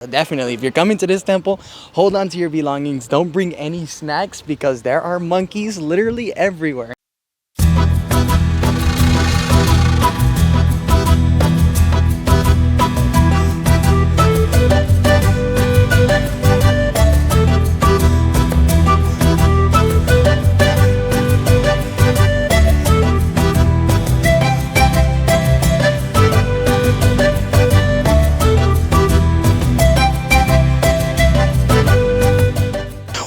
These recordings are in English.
Definitely, if you're coming to this temple, hold on to your belongings. Don't bring any snacks because there are monkeys literally everywhere.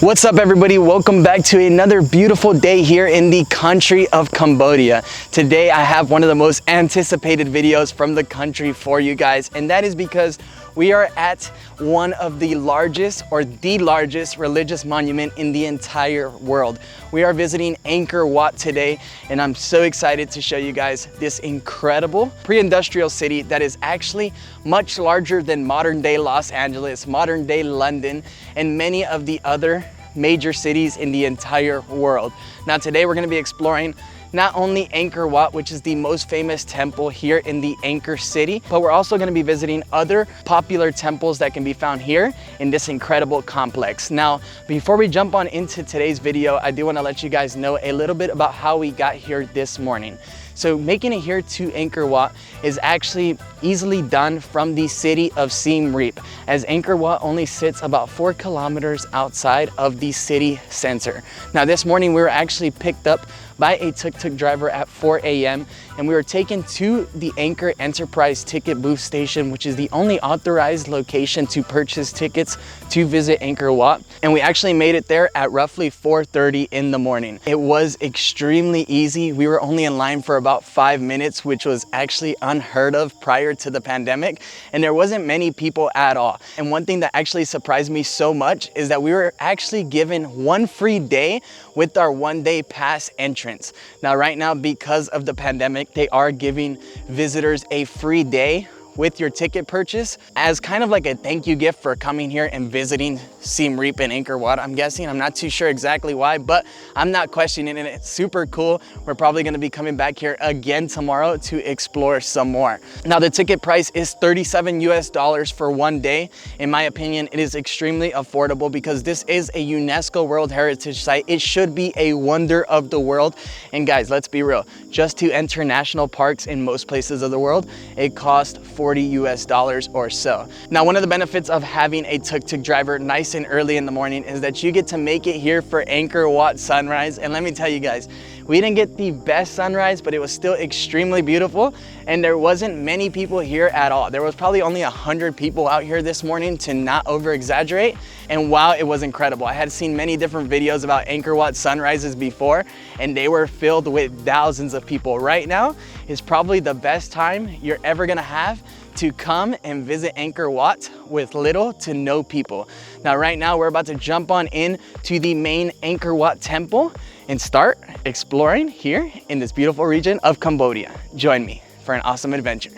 What's up everybody, welcome back to another beautiful day here in the country of Cambodia. Today I have one of the most anticipated videos from the country for you guys, and that is because we are at one of the largest or the largest religious monument in the entire world. We are visiting Angkor Wat today, and I'm so excited to show you guys this incredible pre-industrial city that is actually much larger than modern day Los Angeles, modern day London, and many of the other major cities in the entire world. Now today we're going to be exploring not only Angkor Wat, which is the most famous temple here in the Angkor city, but we're also going to be visiting other popular temples that can be found here in this incredible complex. Now, before we jump on into today's video, I do want to let you guys know a little bit about how we got here this morning. So making it here to Angkor Wat is actually easily done from the city of Siem Reap, as Angkor Wat only sits about 4 kilometers outside of the city center. Now this morning we were actually picked up by a tuk-tuk driver at 4 a.m. and we were taken to the Angkor Enterprise ticket booth station, which is the only authorized location to purchase tickets to visit Angkor Wat. And we actually made it there at roughly 4:30 in the morning. It was extremely easy. We were only in line for about 5 minutes, which was actually unheard of prior to the pandemic. And there wasn't many people at all. And one thing that actually surprised me so much is that we were actually given 1 free day with our 1-day pass entrance. Now, right now, because of the pandemic, they are giving visitors a free day with your ticket purchase as kind of like a thank you gift for coming here and visiting Siem Reap and Angkor Wat, I'm guessing. I'm not too sure exactly why, but I'm not questioning it. It's super cool. We're probably gonna be coming back here again tomorrow to explore some more. Now the ticket price is $37 US for 1 day. In my opinion, it is extremely affordable because this is a UNESCO World Heritage Site. It should be a wonder of the world. And guys, let's be real, just to enter national parks in most places of the world, it costs $40 US or so. Now, one of the benefits of having a tuk-tuk driver nice and early in the morning is that you get to make it here for Angkor Wat sunrise. And let me tell you guys, we didn't get the best sunrise, but it was still extremely beautiful. And there wasn't many people here at all. There was probably only 100 people out here this morning, to not over exaggerate. And wow, it was incredible. I had seen many different videos about Angkor Wat sunrises before, and they were filled with thousands of people. Right now is probably the best time you're ever gonna have to come and visit Angkor Wat with little to no people. Now, right now, we're about to jump on in to the main Angkor Wat temple and start exploring here in this beautiful region of Cambodia. Join me for an awesome adventure.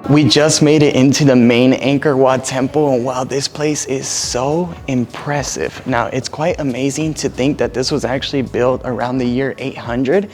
We just made it into the main Angkor Wat temple, and wow, this place is so impressive. Now, it's quite amazing to think that this was actually built around the year 800,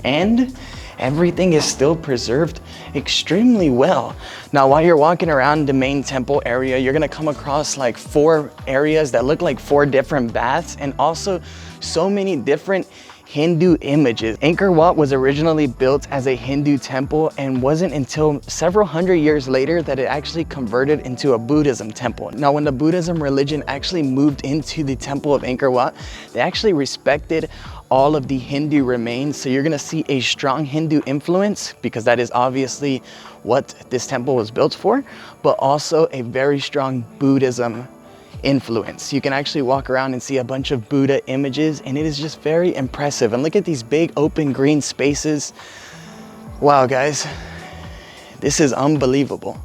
and everything is still preserved extremely well. Now, while you're walking around the main temple area, you're gonna come across like 4 areas that look like 4 different baths, and also so many different Hindu images. Angkor Wat was originally built as a Hindu temple, and wasn't until several hundred years later that it actually converted into a Buddhism temple. Now, when the Buddhism religion actually moved into the temple of Angkor Wat, they actually respected all of the Hindu remains. So you're gonna see a strong Hindu influence, because that is obviously what this temple was built for, but also a very strong Buddhism influence. You can actually walk around and see a bunch of Buddha images, and it is just very impressive. And look at these big open green spaces. Wow, guys, this is unbelievable.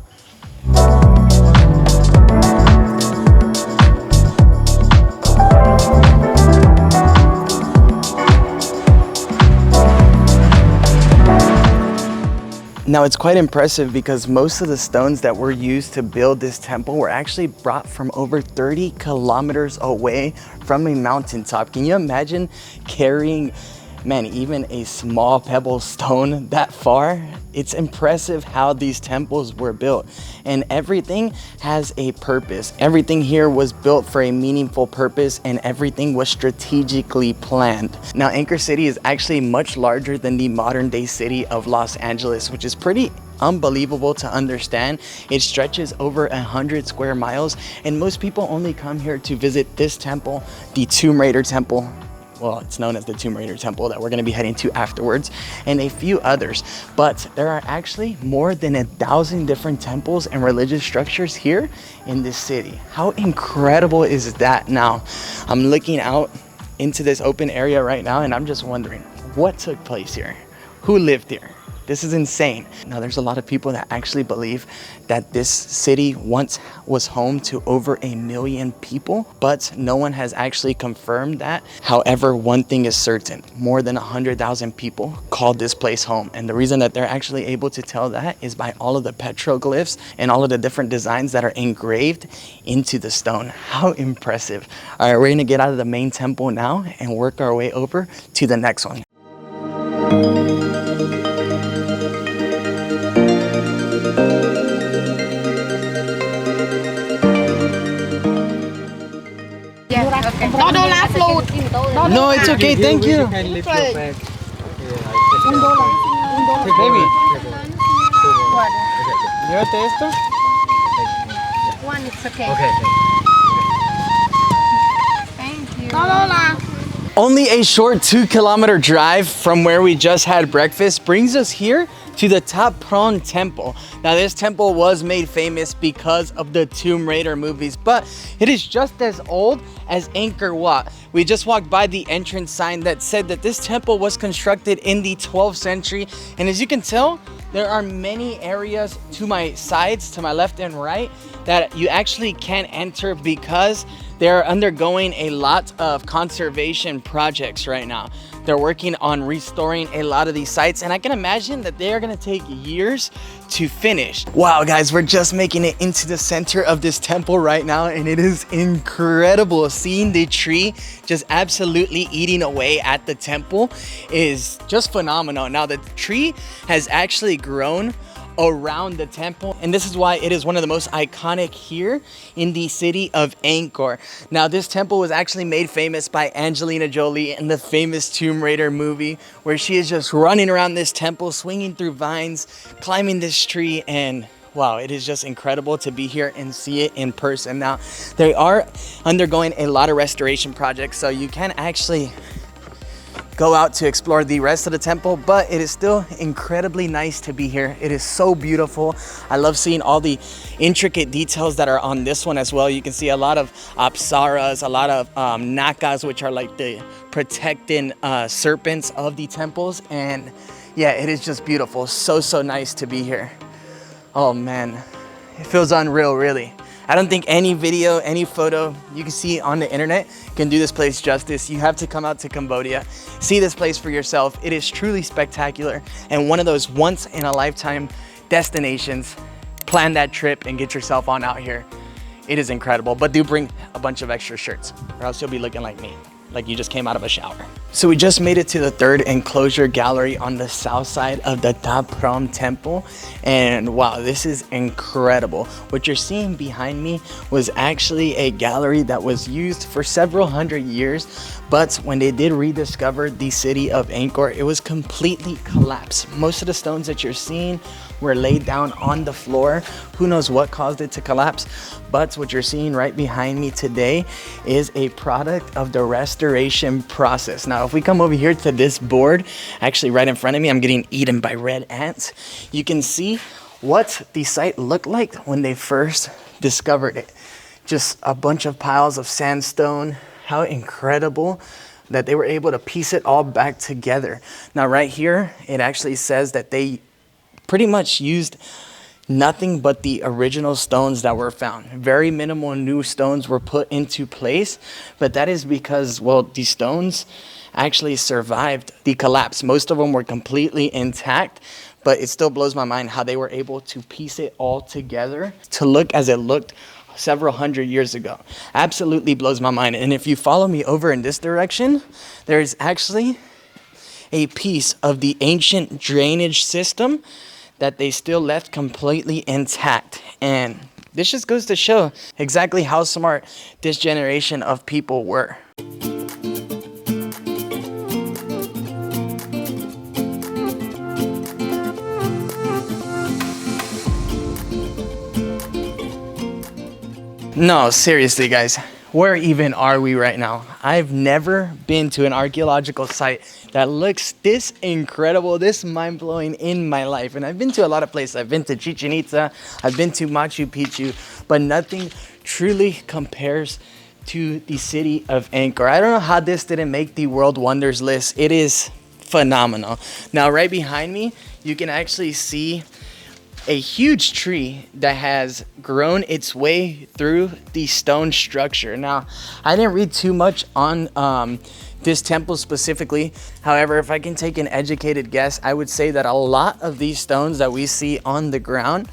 Now it's quite impressive because most of the stones that were used to build this temple were actually brought from over 30 kilometers away from a mountaintop. Can you imagine carrying, man, even a small pebble stone that far? It's impressive how these temples were built, and everything has a purpose. Everything here was built for a meaningful purpose, and everything was strategically planned. Now, Angkor City is actually much larger than the modern day city of Los Angeles, which is pretty unbelievable to understand. It stretches over 100 square miles, and most people only come here to visit this temple, the Tomb Raider Temple. Well, it's known as the Tomb Raider Temple that we're gonna be heading to afterwards, and a few others. But there are actually more than 1,000 different temples and religious structures here in this city. How incredible is that? Now, I'm looking out into this open area right now, and I'm just wondering, what took place here? Who lived here? This is insane. Now, there's a lot of people that actually believe that this city once was home to over 1 million people, but no one has actually confirmed that. However, one thing is certain: more than 100,000 people called this place home. And the reason that they're actually able to tell that is by all of the petroglyphs and all of the different designs that are engraved into the stone. How impressive. All right, we're gonna get out of the main temple now and work our way over to the next one. No, it's okay, thank you. Baby. Llévate esto. One, it's okay. Okay. Thank you. Only a short 2-kilometer drive from where we just had breakfast brings us here to the Ta Prohm Temple. Now, this temple was made famous because of the Tomb Raider movies, but it is just as old as Angkor Wat. We just walked by the entrance sign that said that this temple was constructed in the 12th century, and as you can tell, there are many areas to my sides, to my left and right, that you actually can't enter because they're undergoing a lot of conservation projects right now. They're working on restoring a lot of these sites, and I can imagine that they are gonna take years to finish. Wow, guys, we're just making it into the center of this temple right now, and it is incredible. Seeing the tree just absolutely eating away at the temple is just phenomenal. Now, the tree has actually grown around the temple, and this is why it is one of the most iconic here in the city of Angkor. Now, this temple was actually made famous by Angelina Jolie in the famous Tomb Raider movie, where she is just running around this temple, swinging through vines, climbing this tree, and wow, it is just incredible to be here and see it in person. Now, they are undergoing a lot of restoration projects, so you can actually go out to explore the rest of the temple, but it is still incredibly nice to be here. It is so beautiful. I love seeing all the intricate details that are on this one as well. You can see a lot of apsaras, a lot of nakas, which are like the protecting serpents of the temples. And yeah, it is just beautiful. So nice to be here. Oh man, it feels unreal, really. I don't think any video, any photo you can see on the internet can do this place justice. You have to come out to Cambodia, see this place for yourself. It is truly spectacular and one of those once in a lifetime destinations. Plan that trip and get yourself on out here. It is incredible, but do bring a bunch of extra shirts or else you'll be looking like me, like you just came out of a shower. So we just made it to the third enclosure gallery on the south side of the Ta Prohm Temple. And wow, this is incredible. What you're seeing behind me was actually a gallery that was used for several hundred years. But when they did rediscover the city of Angkor, it was completely collapsed. Most of the stones that you're seeing were laid down on the floor. Who knows what caused it to collapse? But what you're seeing right behind me today is a product of the restoration process. Now, if we come over here to this board, actually right in front of me, I'm getting eaten by red ants. You can see what the site looked like when they first discovered it. Just a bunch of piles of sandstone. How incredible that they were able to piece it all back together. Now, right here, it actually says that they pretty much used nothing but the original stones that were found. Very minimal new stones were put into place, but that is because, well, these stones actually survived the collapse. Most of them were completely intact, but it still blows my mind how they were able to piece it all together to look as it looked several hundred years ago. Absolutely blows my mind. And if you follow me over in this direction, there's actually a piece of the ancient drainage system that they still left completely intact. And this just goes to show exactly how smart this generation of people were. No, seriously, guys, where even are we right now? I've never been to an archaeological site that looks this incredible, this mind-blowing in my life. And I've been to a lot of places. I've been to Chichen Itza, I've been to Machu Picchu, but nothing truly compares to the city of Angkor. I don't know how this didn't make the World Wonders list. It is phenomenal. Now, right behind me, you can actually see a huge tree that has grown its way through the stone structure. Now, I didn't read too much on this temple specifically. However, if I can take an educated guess, I would say that a lot of these stones that we see on the ground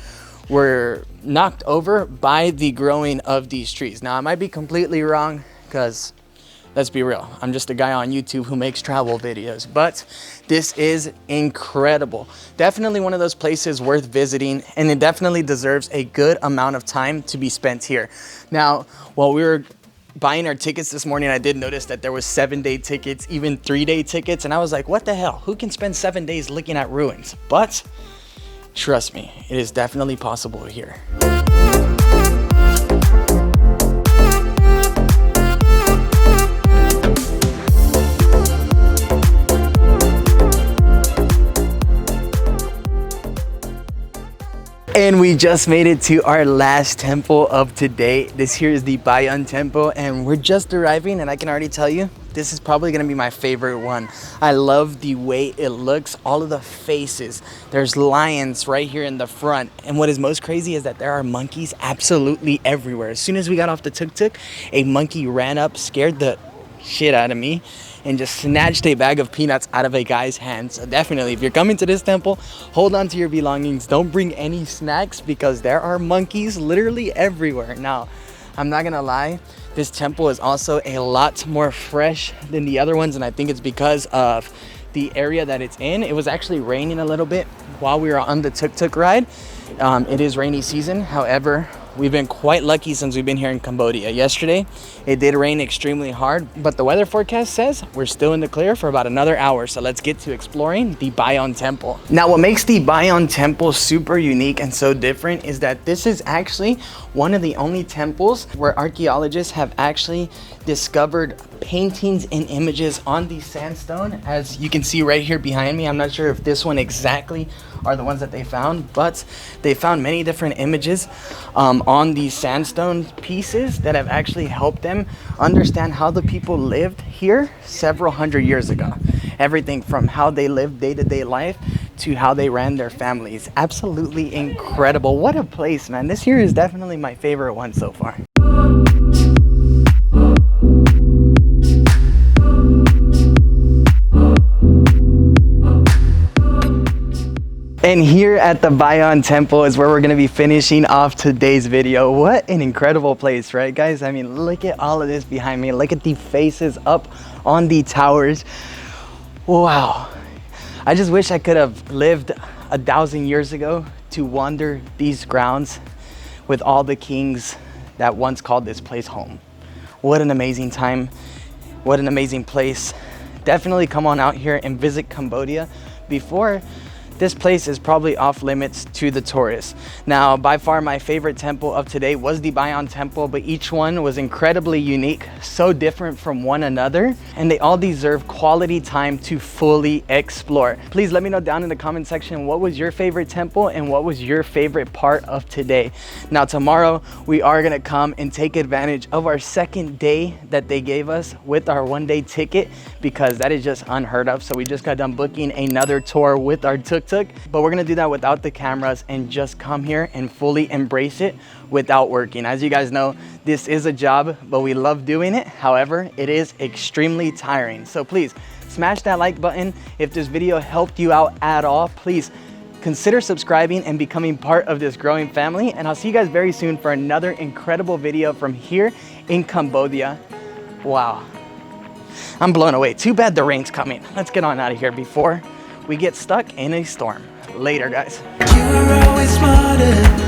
were knocked over by the growing of these trees. Now, I might be completely wrong because let's be real, I'm just a guy on YouTube who makes travel videos, but this is incredible. Definitely one of those places worth visiting, and it definitely deserves a good amount of time to be spent here. Now, while we were buying our tickets this morning, I did notice that there was 7-day tickets, even 3-day tickets, and I was like, what the hell? Who can spend 7 days looking at ruins? But trust me, it is definitely possible here. And we just made it to our last temple of today. This here is the Bayon Temple, and we're just arriving, and I can already tell you, this is probably gonna be my favorite one. I love the way it looks, all of the faces. There's lions right here in the front. And what is most crazy is that there are monkeys absolutely everywhere. As soon as we got off the tuk-tuk, a monkey ran up, scared the shit out of me, and just snatched a bag of peanuts out of a guy's hand. So definitely, if you're coming to this temple, hold on to your belongings. Don't bring any snacks because there are monkeys literally everywhere. Now, I'm not gonna lie, this temple is also a lot more fresh than the other ones, and I think it's because of the area that it's in. It was actually raining a little bit while we were on the tuk-tuk ride. It is rainy season. However, we've been quite lucky since we've been here in Cambodia. Yesterday, it did rain extremely hard, but the weather forecast says we're still in the clear for about another hour. So let's get to exploring the Bayon Temple. Now, what makes the Bayon Temple super unique and so different is that this is actually one of the only temples where archaeologists have actually discovered paintings and images on the sandstone. As you can see right here behind me, I'm not sure if this one exactly are the ones that they found, but they found many different images on these sandstone pieces that have actually helped them understand how the people lived here several hundred years ago. Everything from how they lived day-to-day life to how they ran their families. Absolutely incredible. What a place, man. This here is definitely my favorite one so far. And here at the Bayon Temple is where we're gonna be finishing off today's video. What an incredible place, right guys? I mean, look at all of this behind me. Look at the faces up on the towers. Wow. I just wish I could have lived 1,000 years ago to wander these grounds with all the kings that once called this place home. What an amazing time. What an amazing place. Definitely come on out here and visit Cambodia before this place is probably off limits to the tourists. Now, by far my favorite temple of today was the Bayon Temple, but each one was incredibly unique, so different from one another, and they all deserve quality time to fully explore. Please let me know down in the comment section what was your favorite temple and what was your favorite part of today. Now, tomorrow we are gonna come and take advantage of our second day that they gave us with our 1-day ticket, because that is just unheard of. So we just got done booking another tour with our tuk-tuk, but we're gonna do that without the cameras and just come here and fully embrace it without working. As you guys know, this is a job, but we love doing it. However, it is extremely tiring. So please smash that like button. If this video helped you out at all, please consider subscribing and becoming part of this growing family. And I'll see you guys very soon for another incredible video from here in Cambodia. Wow, I'm blown away. Too bad the rain's coming. Let's get on out of here before we get stuck in a storm. Later, guys. You were always smarter.